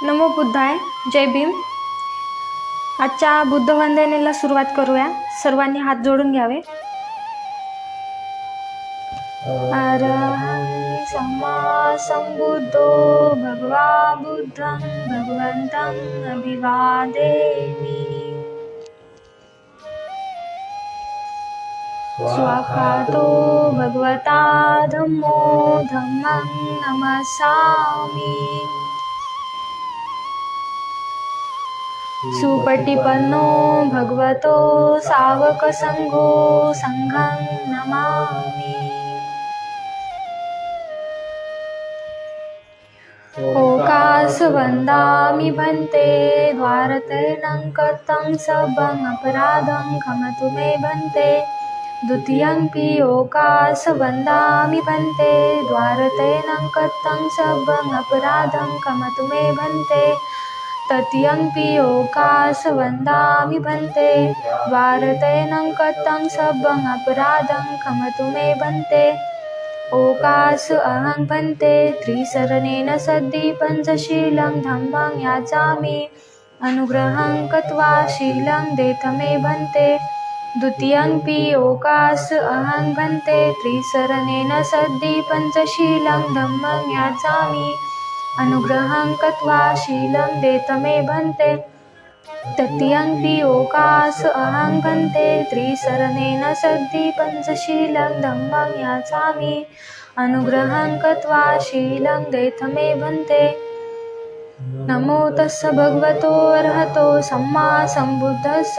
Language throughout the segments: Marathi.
नमो बुद्धाय. जय भीम. आजच्या बुद्ध वंदनेला सुरुवात करूया. सर्वांनी हात जोडून घ्यावे. अरहं सम्मा संबुद्धो भगवा बुद्धं भगवन्तं अभिवादेमि. स्वाखातो भगवता धम्मो धम्मं नमस्सामि. सुपटिपन्नो भगवतो सावक संघो संघं नमामि. ओकास वन्दामि भन्ते द्वारतैनं कतं सबं अपराधं क्षमतु मे भन्ते. द्वितीयंपि ओकास वन्दामि भन्ते द्वारतैनं कतं सबं अपराधं क्षमतु मे भन्ते. तृतीयंपि ओकास वन्दामि भन्ते द्वारतैनं कतं सबं अपराधं क्षमतु मे भन्ते. ओकास अहं भन्ते त्रिसरणेन सद्धि पंचशीलं धम्मं याचामि. अनुग्रहं कृत्वा शीलं देथ मे भन्ते. द्वितीयंपि ओकास अहं भन्ते त्रिसरणेन सद्धि पंचशीलं धम्मं याचामि. अनुग्रहं कृत्वा शीलं देथ मे भन्ते. तृतीयंपि ओकास अहं भन्ते त्रिसरणेन सद्धि पंचशीलं धम्मं याचामि. अनुग्रहं कृत्वा शीलं देथ मे भन्ते. नमो तस्स भगवतो अरहतो सम्मा सम्बुद्धस्स.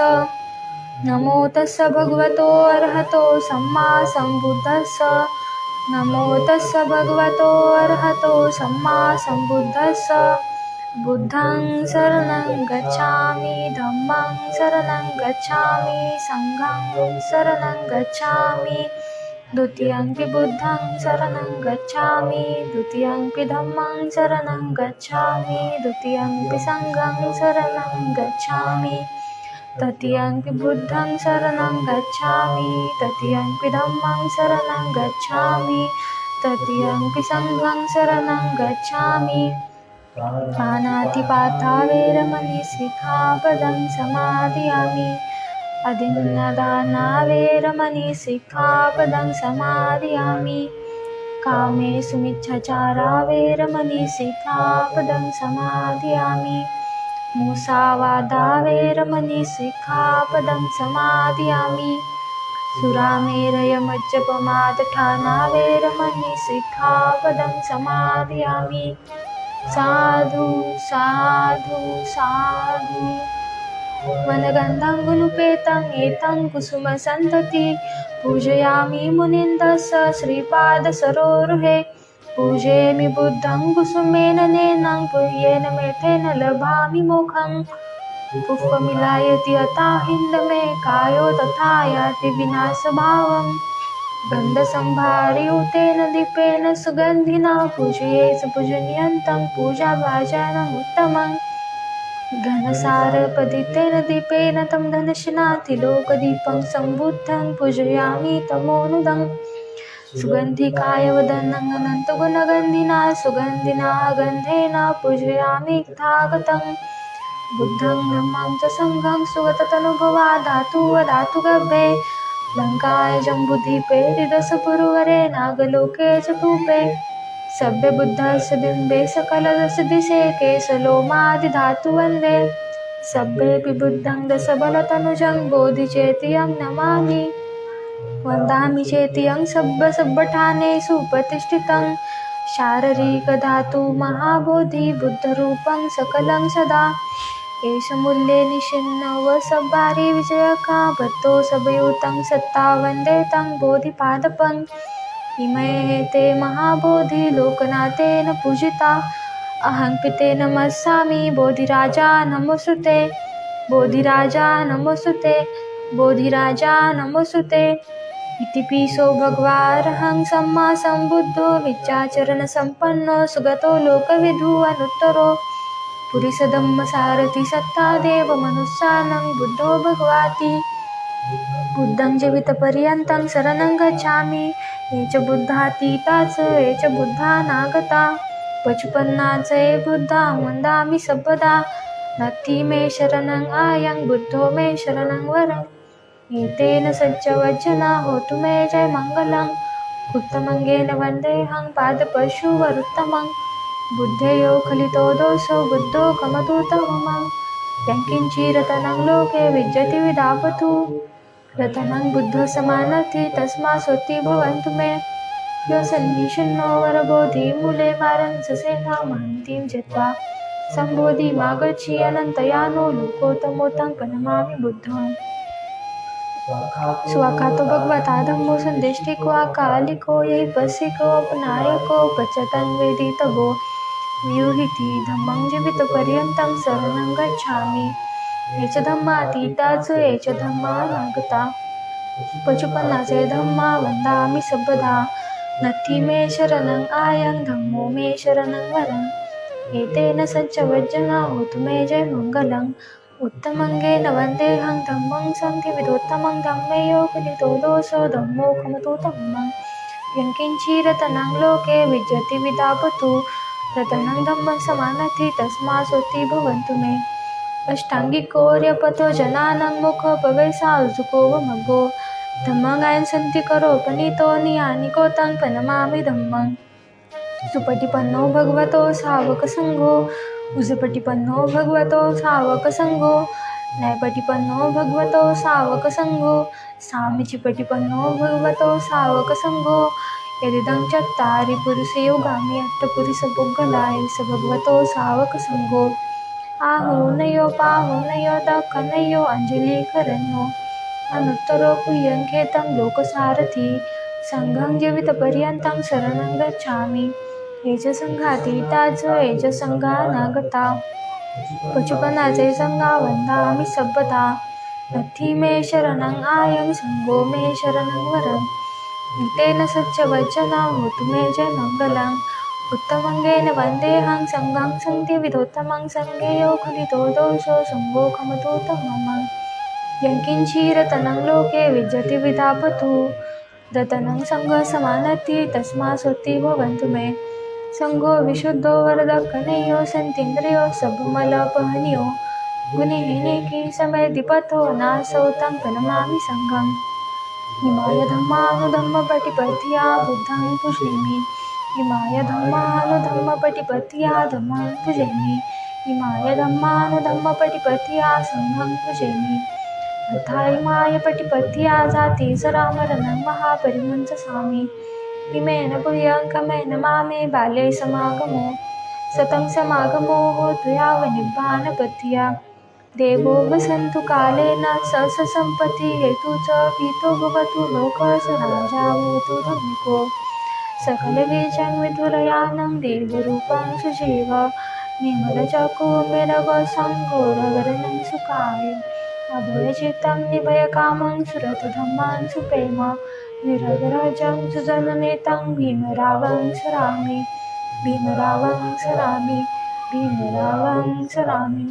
नमो तस्स भगवतो अरहतो सम्मा सम्बुद्धस्स. नमो तस्स भगवतो अरहतो सम्मा सम्बुद्धस्स. बुद्धं शरणं गच्छामि धम्मं शरणं गच्छामि संघं शरणं गच्छामि. द्वितीयंपि बुद्धं शरणं गच्छामि. द्वितीयंपि धम्मं शरणं गच्छामि. द्वितीयंपि संघं शरणं गच्छामि. तृतीयंपि बुद्धं शरणं गच्छामि. तृतीयंपि धम्मं शरणं गच्छामि. तृतीयंपि संघं शरणं गच्छामि. पानातिपाता वैरमणि सिक्खापदं समादयामि. अदिन्नदाना वैरमणि सिक्खापदं समादयामि. कामेषु मिच्छाचारा वैरमणि सिक्खापदं समादयामि. मुसावादा वैरमणि सिक्खापदं समादयामि. सुरामेरय मज्जपमादठाना वैरमणि सिक्खापदं समादयामि. साधु साधु साधु. वनगन्धं गुणुपेतं एतं कुसुमसन्तति. पूजयामि मुनीन्द्रस्य श्रीपादसरोरुहे. पूजयामि बुद्धं कुसुमेन नैनं पुह्येन मेथेन लभामि मोक्षं. पुष्पमिलायति यथा हिन्दमे कायो तथा याति विनाशभावम्. गन्धसंभारयुतेन दीपेन सुगन्धिना पूजयेत् पूजनीयन्तं पूजाभाजनमुत्तमम्. घनसारपदितेन दीपेन तं धनशनातिलोकदीपं सम्बुद्धं पूजयामि तमोनुदम्. सुगन्धिकाय वदनं अनन्तगुणगन्धिना सुगन्धिना गन्धेन पूजयामि तथागतं. बुद्धं धम्मं च संघं सुगततनुभवा धातु गभे. लङ्काय जम्बुद्वीपे हृदयसपुरवरे नागलोके च कूपे. सभ्य बुद्धस्य बिम्बे सकलदशदिशे केशलोमादिधातु वन्दे. सभ्येऽपि बुद्धं दशबलतनुजं बोधिचेतियं नमामि. वन्दामि चेतियं सभ्यसभ्यठानेषु प्रतिष्ठितं. शारीरिकधातु महाबोधि बुद्धरूपं सकलं सदा. एष मूल्ये निशिन्नव सब्बारि विजयका भक्तो सभयुतं सत्ता वन्दे तं बोधिपादपम्. इमे ते महाबोधि लोकनाथेन पूजिता. अहं पिते नमस्सामि. बोधिराजा नमोऽस्तुते. बोधिराजा नमोऽस्तुते. बोधिराजा नमोऽस्तुते. इतिपिसो भगवारहं सम्मा सम्बुद्धो विद्याचरणसम्पन्नो सुगतो लोकविदु अनुत्तरो. पुरीसधम्मसारथि सत्तादेव मनुष्यानं बुद्धो भगवाति. बुद्धं जीवितपर्यन्तं शरणं गच्छामि. ये च बुद्धातीता च ये च बुद्धानागता. पचुपन्नाचे बुद्धा वन्दामि सर्वदा नत्थि मे शरणं आयं बुद्धो मे शरणं वरम् एतेन सच्चवचना होतु मे जय मङ्गलम् उत्तमङ्गेन वन्देऽहं पादपशुवरुत्तमं बुद्धयो खलितो दोषो बुद्धो कमतुतमम् यङ्किञ्चिरतनं लोके विद्यति विदापतु रतनं बुद्धो समानति तस्मात् सोत्ति भवन्तु मे यो सन्निषन्नो वरबोधिमूले मारंससेना महन्तीं जत्वा सम्बोधिमागच्छि अनन्तयानो लोकोत्तमोत्तं प्रणमामि बुद्धम् स्वाखातो भगवता धम्मो संदेष्टिको अकालिको यहि पस्सिको अपनायको पचतं वेदितभो व्यूहिति धम्मं जीवितपर्यन्तं शरणं गच्छामि ये च धम्मातीता च ये च धम्मानागता पचुपन्नाचे धम्मा वन्दामि सर्वदा नत्थि मे शरणं आयं धम्मो मे शरणं वरम् एतेन सच्चवचना होतु मे जय मङ्गलम् उत्तमङ्गेन वन्देऽहं धम्मं सन्धिविदोत्तमं धम्मयो खलितो दोषो धम्मो कमतुतमम् यङ्किञ्चिरतनं लोके विद्यति विदापतु रतनं धम्मं समानति तस्मात् सोत्ति भवन्तु मे अष्टाङ्गिकोर्यपतो जनानां मुखो भवेत्साधुको वमग्गो धम्मं सन्ति करोपनीतो नियानिको तं प्रणमामि धम्मं सुपटिपन्नो भगवतो सावकसङ्घो उजपटिपन्नो भगवतो सावकसङ्घो न्यायपटिपन्नो भगवतो सावकसङ्घो सामीचिपटिपन्नो भगवतो सावकसङ्घो यदिदं चत्तारि पुरुषे योगामि अष्टपुरुषपुग्गलाय स भगवतो सावकसङ्घो आहुनयो पाहुनयो दक्खनयो अञ्जलिकरण्यो अनुत्तरो पुयङ्केतं लोकसारथि सङ्घं जीवितपर्यन्तं शरणं गच्छामि ये च सङ्घातीता च ये च सङ्घानागता पचुपन्नाचे सङ्घा वन्दामि सर्वदा नत्थि मे शरणं आयं सङ्घो मे शरणं वरम् एतेन सच्चवचना होतु मे जय मङ्गलम् उत्तमङ्गेन वन्देऽहं सङ्घं सन्धिविदोत्तमं सङ्घेयो खलितो दोषो सङ्घो कमतुतमम् यङ्किञ्चिरतनं लोके विद्यति विदापतु रतनं सङ्घः समानति तस्मात् सोत्ति भवन्तु मे सङ्घो विशुद्धो वरदक्खनयो सन्तीन्द्रियो सबमलपहनियो गुणहीनेकी समयधिपथो नासौ तं प्रणमामि सङ्घम् इमाय धम्मानुधम्मपटिपथ्या बुद्धं पूजयामि इमाय धम्मानुधम्मपटिपथ्या धम्मं पूजयामि इमाय धम्मानुधम्मपटिपथ्या सङ्घं पूजयामि तथा इमाय पटिपथ्या जाति सरामरणं महापरिमंससामि इमेन पुयङ्कमेन मामे बाले समागमो सतं समागमो होतु यावन्निब्बानपथ्या देवो वसन्तु कालेन स सम्पत्ति हेतु च पीतो भवतु लोकः स राजा भवतु धनिको सकलबीजं विधुरयानं देवरूपं सुजीव निर्मलचकोमेरवसङ्घोरवर्णं सुखाय अभयचित्तं निभयकामं सुरतधम्मान् सुप्रेम निरगराजं सुजननेतं भीमरावं सरामि भीमरावं सरामि भीमरावं सरामि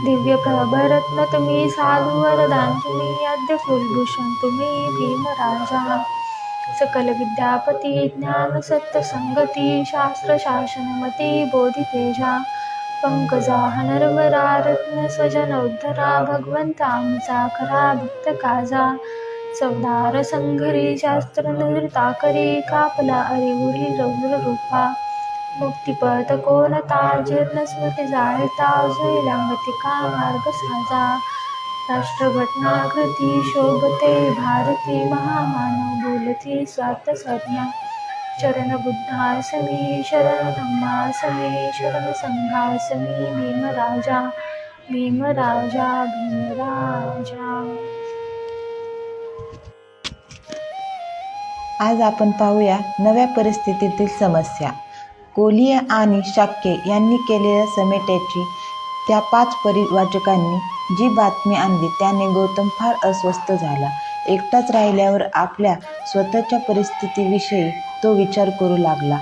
दिव्यप्रभरत्न तुम्ही साधु वरदान तुम्ही आद्य कुलभूषण तुम्ही भीमराजा सकल विद्यापती ज्ञान सत्य संगती शास्त्र शासनमती बोधितेजा पंकजा नरवरा रत्न स्वजन उद्धरा भगवंता मुचा भक्त काजा चवदार संघरी शास्त्र नृता करी कापला अरिवुरी रौद्र रूपा मुक्तिपथ कोणता जीर्ण स्मृती जाळता जयलांगतिका मार्ग साजा राष्ट्रघटनाकृती शोभते भारती महामानव बोलती स्वार्थ संज्ञा शरण बुद्धासमी शरण धम्मासमी शरण संघासमी भीमराजा भीमराजा भीमराजा. आज आपण पाहूया नव्या परिस्थितीतील समस्या. कोलिया आणि शाक्य यांनी केलेल्या समेट्याची त्या 5 परिवाचकांनी जी बातमी आणली त्याने गौतम फार अस्वस्थ झाला. एकटाच राहिल्यावर आपल्या स्वतःच्या परिस्थितीविषयी तो विचार करू लागला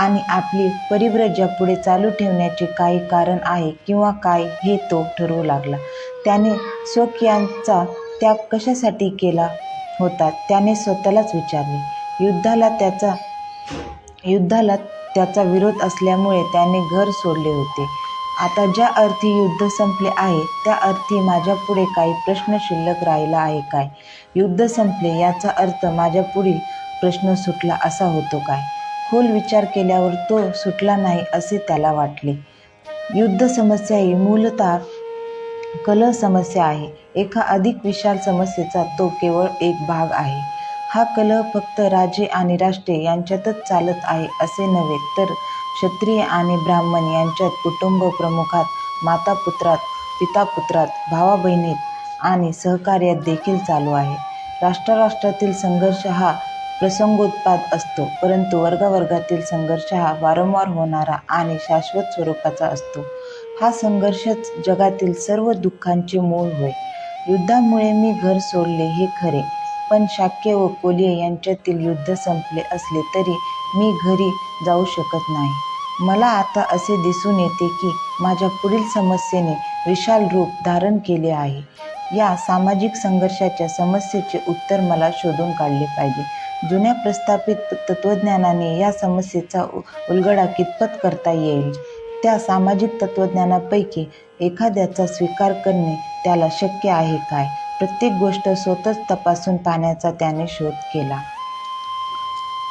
आणि आपली परिव्रजा पुढे चालू ठेवण्याचे काही कारण आहे किंवा काय हे तो ठरवू लागला. त्याने स्वकीयांचा त्याग कशासाठी केला होता त्याने स्वतःलाच विचारले. युद्धाला त्याचा विरोध असल्यामुळे त्याने घर सोडले होते. आता ज्या अर्थी युद्ध संपले आहे त्या अर्थी माझ्यापुढे काही प्रश्न शिल्लक राहिला आहे काय? युद्ध संपले याचा अर्थ माझ्या पुढील प्रश्न सुटला असा होतो काय? खोल विचार केल्यावर तो सुटला नाही असे त्याला वाटले. युद्ध समस्या ही मूलतः कलह समस्या आहे. एका अधिक विशाल समस्येचा तो केवळ एक भाग आहे. हा कलह फक्त राजे आणि राष्ट्रे यांच्यातच चालत आहे असे नव्हे, तर क्षत्रिय आणि ब्राह्मण यांच्यात, कुटुंब प्रमुखात, मातापुत्रात, पितापुत्रात, भावाबहिणीत आणि सहकार्यात देखील चालू आहे. राष्ट्रातील संघर्ष हा प्रसंगोत्पात असतो, परंतु वर्गावर्गातील संघर्ष हा वारंवार होणारा आणि शाश्वत स्वरूपाचा असतो. हा संघर्षच जगातील सर्व दुःखांचे मूळ होय. युद्धामुळे मी घर सोडले हे खरे, पण शाक्य व कोल्हे यांच्यातील युद्ध संपले असले तरी मी घरी जाऊ शकत नाही. मला आता असे दिसून येते की माझ्या पुढील समस्येने विशाल रूप धारण केले आहे. या सामाजिक संघर्षाच्या समस्येचे उत्तर मला शोधून काढले पाहिजे. जुन्या प्रस्थापित तत्त्वज्ञानाने या समस्येचा उलगडा कितपत करता येईल? त्या सामाजिक तत्त्वज्ञानापैकी एखाद्याचा स्वीकार करणे त्याला शक्य आहे काय? प्रत्येक गोष्ट स्वतःच तपासून पाहण्याचा त्याने शोध केला.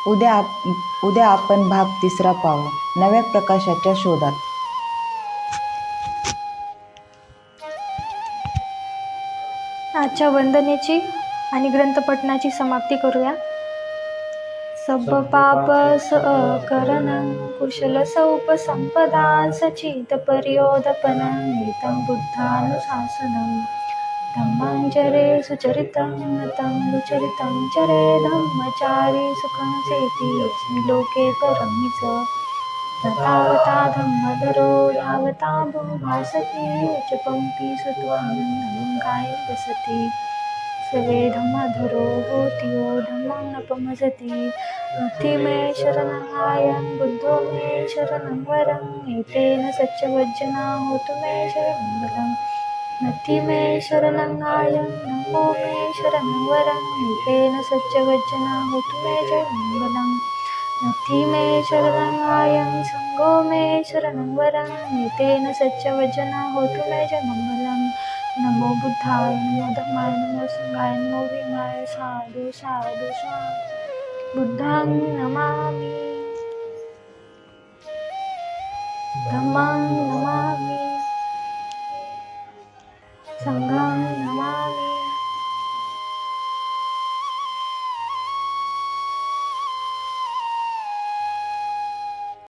उद्या आपण भाग 3 पाहू. नव्या प्रकाशाच्या शोधात. आजच्या वंदनेची आणि ग्रंथपठणाची समाप्ती करूया. सब पाप करणं कुशल सौपसंपदा सचित पर्योदपनं एतं बुद्धानुशासनं धम्मांचरे सुचरितं नतं दुचरितं चरे धम्मचारी सुखं सेति लोके परमिच न तावता धम्मधरो यावता भासति उच्चपंक्ति सुत्वानंगाय वसति सवे धम्मधरो होतियो धम्मं न पमजति नथि मे शरणं बुद्धो मे शरणं वरं एतेन सच्चवज्जना होतु मे शरणं बलं नथि मे शरणं नमो मे शरणं वरं एतेन सच्चवज्जना होतु मे शरणं बलं नथि मे शरणं संगो मे शरणं वरं एतेन सच्चवज्जना होतु मे शरणं बलं नमो बुद्धाय नमो धम्माय नमो संघाय नमो भीमाय साधु साधु साधु बुद्धं नमामि धम्मं नमामि